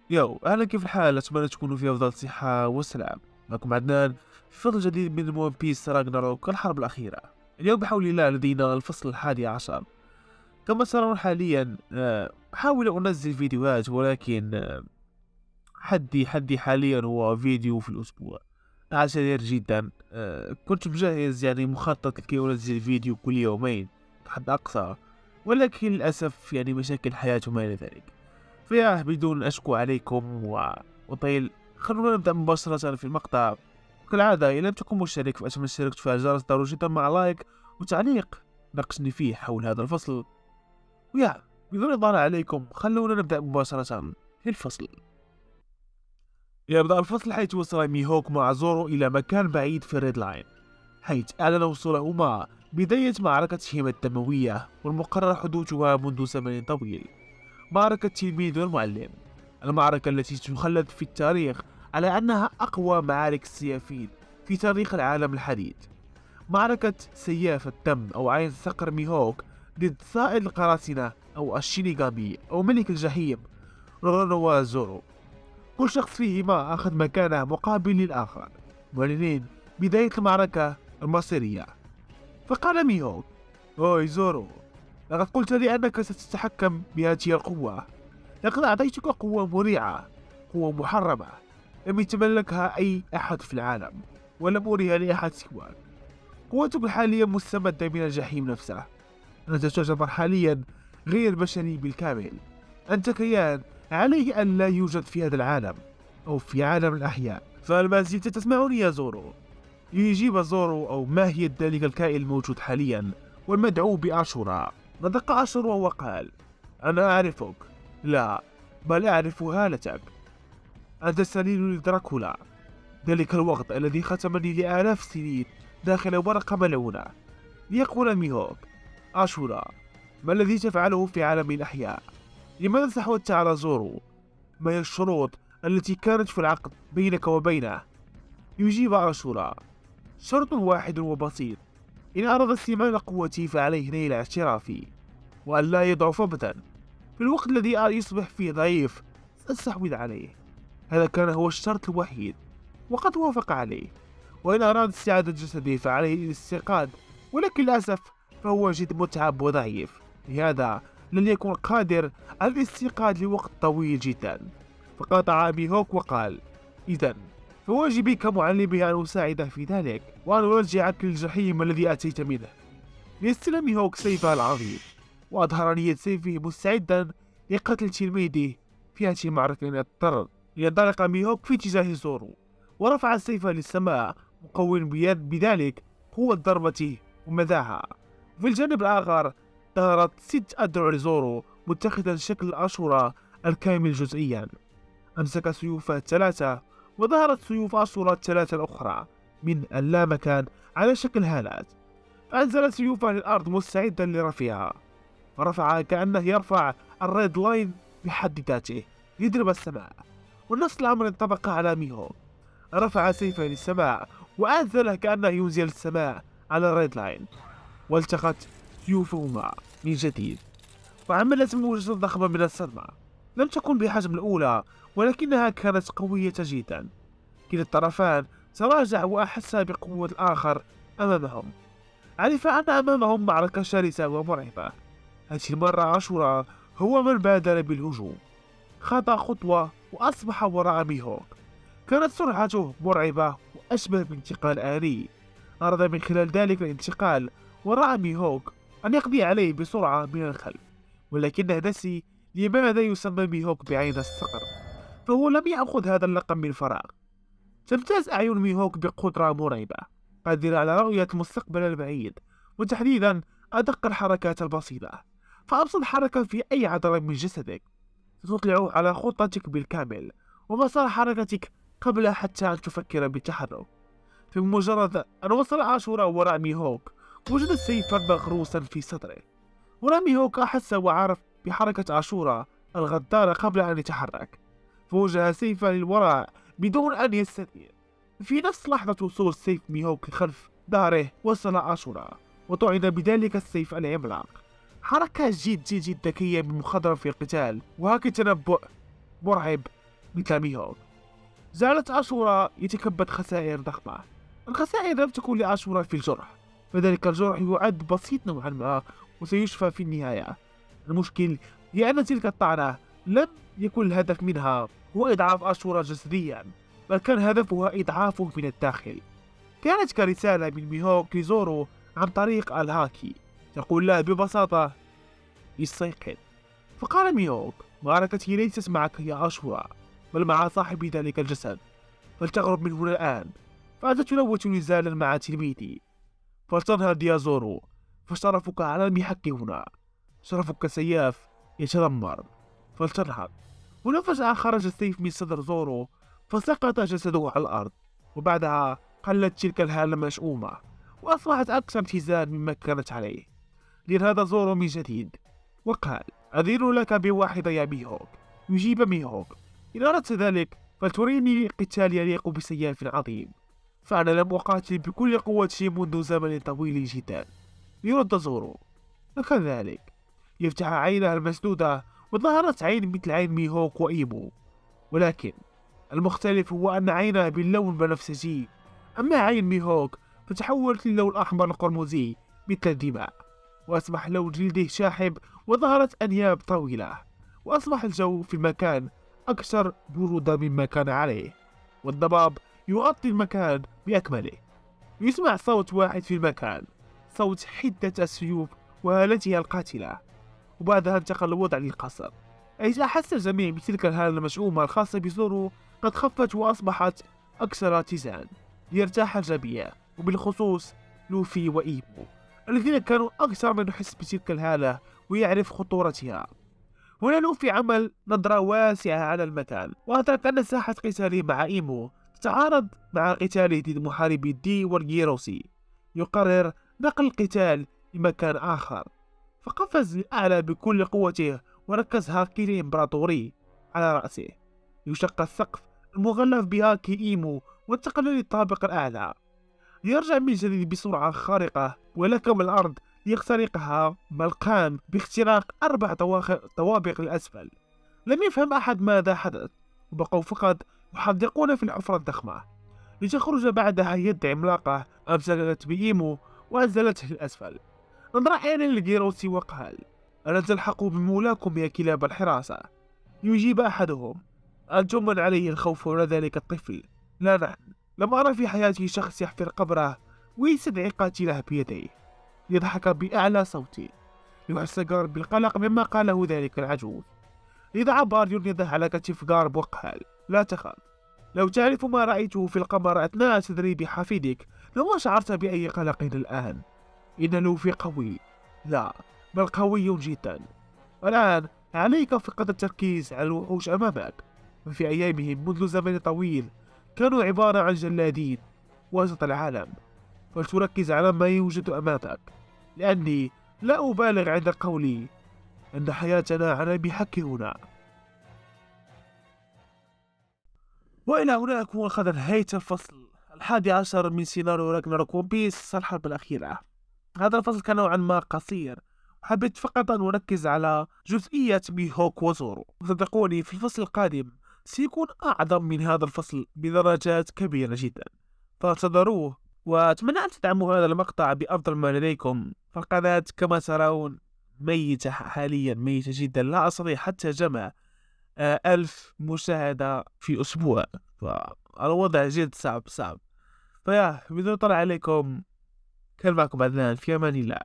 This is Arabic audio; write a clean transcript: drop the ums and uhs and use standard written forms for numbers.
يو أهلا، كيف الحال؟ أتمنى تكونوا في أفضل صحة وسلام. معكم عدنان في فصل جديد من ون بيس راغناروك الحرب الأخيرة. اليوم بحول الله لدينا الفصل 11. كما ترون حاليا أحاول أنزل فيديوهات، ولكن حدي حاليا هو فيديو في الأسبوع. أعتذر جدا. كنت مجهز يعني مخطط لكي أنزل فيديو كل يومين حد أقصى، ولكن للأسف يعني مشاكل الحياة وما إلى ذلك. فيا بدون أشكو عليكم وطيل، خلونا نبدأ مباشرة في المقطع. كالعادة إن لم تكن مشترك فأتمنى الاشتراك وتفعيل الجرس ضروري جدا، مع لايك وتعليق ناقشني فيه حول هذا الفصل. ويا بدون إطالة عليكم خلونا نبدأ مباشرة في الفصل. يبدأ الفصل حيث وصل ميهوك مع زورو إلى مكان بعيد في الريد لاين، حيث أعلن وصولهما بداية معركتهما الدموية والمقرر حدوثها منذ زمن طويل. معركة التلميذ والمعلم، المعركة التي تخلد في التاريخ على أنها أقوى معارك السيافين في تاريخ العالم الحديث. معركة سياف الدم أو عين صقر ميهوك ضد صائد القراصنة أو الشينيغامي أو ملك الجحيم رونوا زورو. كل شخص فيهما أخذ مكانه مقابل للآخر، معلنين بداية المعركة المصيرية. فقال ميهوك: أوي زورو، لقد قلت لي أنك ستتحكم بهذه القوة. لقد أعطيتك قوة مريعة، قوة محرمة لم يتملكها أي أحد في العالم، ولم أريها لأحد سواك. قوتك الحالية مستمدة من الجحيم نفسه. أنت تعتبر حاليا غير بشري بالكامل. أنت كيان عليه أن لا يوجد في هذا العالم أو في عالم الأحياء. فهل ما زلت تسمعني يا زورو؟ يجيب زورو أو ما هي ذلك الكائن الموجود حاليا والمدعو بأشورا. نطق أشورا وقال: أنا أعرفك. لا، بل أعرف هالتك. أنت سليل لدراكولا، ذلك الوقت الذي ختمني لآلاف السنين داخل ورقة ملعونة. ليقول ميهوك: أشورا، ما الذي تفعله في عالم الأحياء؟ لماذا استحوذت على زورو؟ ما هي الشروط التي كانت في العقد بينك وبينه؟ يجيب أشورا: شرط واحد وبسيط، إن أراد استعمال قوتي فعليه نيل اعترافي، وأن لا يضعف أبدا. في الوقت الذي يصبح فيه ضعيف سأستحوذ عليه. هذا كان هو الشرط الوحيد، وقد وافق عليه. وإن أراد استعادة جسدي فعليه الاستيقاظ، ولكن للأسف فهو جد متعب وضعيف، لهذا لن يكون قادر على الاستيقاظ لوقت طويل جدا. فقاطع ميهوك وقال: إذن فواجبي كمعلمه أن أساعده في ذلك، وأن أرجعك للجحيم الذي أتيت منه. ليستلم ميهوك سيفه العظيم، وأظهر نية سيفه مستعدا لقتل تلميذه في هذه المعركة إن اضطر. لينطلق ميهوك في اتجاه زورو، ورفع السيف للسماء مقوٍ بذلك قوة ضربته ومداها. وفي الجانب الآخر ظهرت 6 أذرع لزورو متخذا شكل أشورا الكامل جزئيا. أمسك سيوفه الثلاثة، وظهرت سيوف أشورا الثلاثة الأخرى من اللامكان على شكل هالات. فأنزل سيوفه للأرض مستعدا لرفعها، فرفعها كأنه يرفع الريد لاين بحد ذاته يضرب السماء. ونفس الأمر انطبق على ميهو، رفع سيفه للسماء وأنزله كأنه ينزل السماء على الريد لاين، والتقت سيوفهما من جديد، وعملت موجة ضخمة من الصدمة. لم تكن بحجم الأولى، ولكنها كانت قوية جدا. كلا الطرفان تراجع وأحس بقوة الآخر أمامهم. عرف أن أمامهم معركة شرسة ومرعبة. هذه المرة عاشورا هو من بادر بالهجوم، خطا خطوة وأصبح وراء ميهوك. كانت سرعته مرعبة وأشبه بانتقال آلي. أراد من خلال ذلك الانتقال وراء ميهوك أن يقضي عليه بسرعة من الخلف، ولكنه نسي لماذا يسمى ميهوك بعين الصقر. فهو لم يأخذ هذا اللقب من فراغ. تمتاز أعين ميهوك بقدرة مرعبة، قادرة على رؤية المستقبل البعيد، وتحديدا أدق الحركات البسيطة. فأبسط حركة في أي عضلة من جسدك تطلع على خطتك بالكامل ومسار حركتك قبل حتى أن تفكر بالتحرك. فبمجرد أن وصل عاشورا وراء ميهوك وجد سيفا مغروسا في صدره. وراء ميهوك أحس وعرف بحركة عاشورا الغدارة قبل أن يتحرك، فوجه سيفا للوراء بدون أن يستدير. في نفس لحظة وصول سيف ميهوك خلف ظهره وصل عاشورا وطعن بذلك السيف العملاق. حركة جد ذكية من مخضرم في القتال، وهكذا تنبؤ مرعب مثل ميهوك. زالت آشورا يتكبد خسائر ضخمة. الخسائر لم تكن لآشورا في الجرح، فذلك الجرح يعد بسيط نوعا ما وسيشفى في النهاية. المشكل هي أن تلك الطعنة لم يكن الهدف منها هو إضعاف آشورا جسديا، بل كان هدفها إضعافه من الداخل. كانت كرسالة من ميهوك لزورو عن طريق الهاكي، تقول له ببساطة: استيقظ. فقال ميهوك: معركتي ليست معك يا آشورا، بل مع صاحب ذلك الجسد، فلتغرب من هنا الآن. فأنت تلوث نزالا مع تلميذي، فلتنهض يا زورو، فشرفك على المحك هنا، شرفك سياف يتذمر، فلتنهض. هنا فجأة خرج السيف من صدر زورو، فسقط جسده على الأرض، وبعدها قلت تلك الهالة مشؤومة، وأصبحت أكثر اتزان مما كانت عليه. لنهض زورو من جديد وقال: أذن لك بواحدة يا ميهوك. يجيب ميهوك: إن أردت ذلك فلتريني قتال يليق بسياف عظيم، فأنا لم أقاتل بكل قوتي منذ زمن طويل جدا. يرد زورو: وكذلك. يفتح عينها المسدودة وظهرت عين مثل عين ميهوك وإيمو، ولكن المختلف هو أن عينها باللون بنفسجي، أما عين ميهوك فتحولت للون الأحمر القرمزي مثل الدماء، وأصبح لون جلده شاحب، وظهرت أنياب طويلة، وأصبح الجو في المكان أكثر برودة مما كان عليه، والضباب يغطي المكان بأكمله. يسمع صوت واحد في المكان، صوت حدة السيوف وهالتها القاتلة، وبعدها انتقل الوضع للقصر، حيث أحس الجميع بتلك الهالة المشؤومة الخاصة بزورو قد خفت وأصبحت أكثر اتزان، ليرتاح الجميع، وبالخصوص لوفي وإيمو الذين كانوا أكثر من يحس بتلك الهالة ويعرف خطورتها. هنا لوفي عمل نظرة واسعة على المكان، وأدرك أن ساحة قتاله مع إيمو تتعارض مع قتاله ضد محاربي دي والجيروسي. يقرر نقل القتال لمكان آخر، فقفز للأعلى بكل قوته وركز هاكي الإمبراطوري على رأسه. يشق السقف المغلف بهاكي إيمو وانتقل للطابق الأعلى، ليرجع من جديد بسرعة خارقة ولكم الأرض ليخترقها، بل قام باختراق 4 طوابق للأسفل. لم يفهم أحد ماذا حدث، وبقوا فقط يحدقون في الحفرة الضخمة، لتخرج بعدها يد عملاقة أمسكت بإيمو وأنزلته للأسفل. نظر أحيانا لجيروسي وقال: ألا تلحقوا بمولاكم يا كلاب الحراسة؟ يجيب أحدهم: أنتم من عليه الخوف على ذلك الطفل، لا نحن. لم أرى في حياتي شخص يحفر قبره ويستدعي قاتله بيديه. يضحك بأعلى صوته، يحس غارب بالقلق مما قاله ذلك العجوز. لذا باريون يده على كتف غارب وقال: لا تخاف، لو تعرف ما رأيته في القمر أثناء تدريب حفيدك لما شعرت بأي قلق الآن. إن لوفي قوي، لا بل قوي جدا. الآن عليك فقط التركيز على الوحوش أمامك، ففي أيامهم منذ زمن طويل كانوا عبارة عن جلادين وسط العالم، فلتركز على ما يوجد أمامك، لأني لا أبالغ عند قولي أن حياتنا على بحك هنا. وإلى هنا أكون قد انهيت الفصل 11 من سيناريو راجناروك ون بيس الحرب الأخيرة. هذا الفصل كان نوعا ما قصير، وحبيت فقط أن أركز على جزئية ميهوك وزورو، وصدقوني في الفصل القادم سيكون أعظم من هذا الفصل بدرجات كبيرة جدا، فانتظروه. وأتمنى أن تدعموا هذا المقطع بأفضل ما لديكم، فالقناة كما ترون ميتة حاليا، ميتة جدا، لا أستطيع حتى جمع 1000 مشاهدة في أسبوع، فالوضع جد صعب. فيا بدون طلع عليكم، كان معكم عدنان، في أمان الله.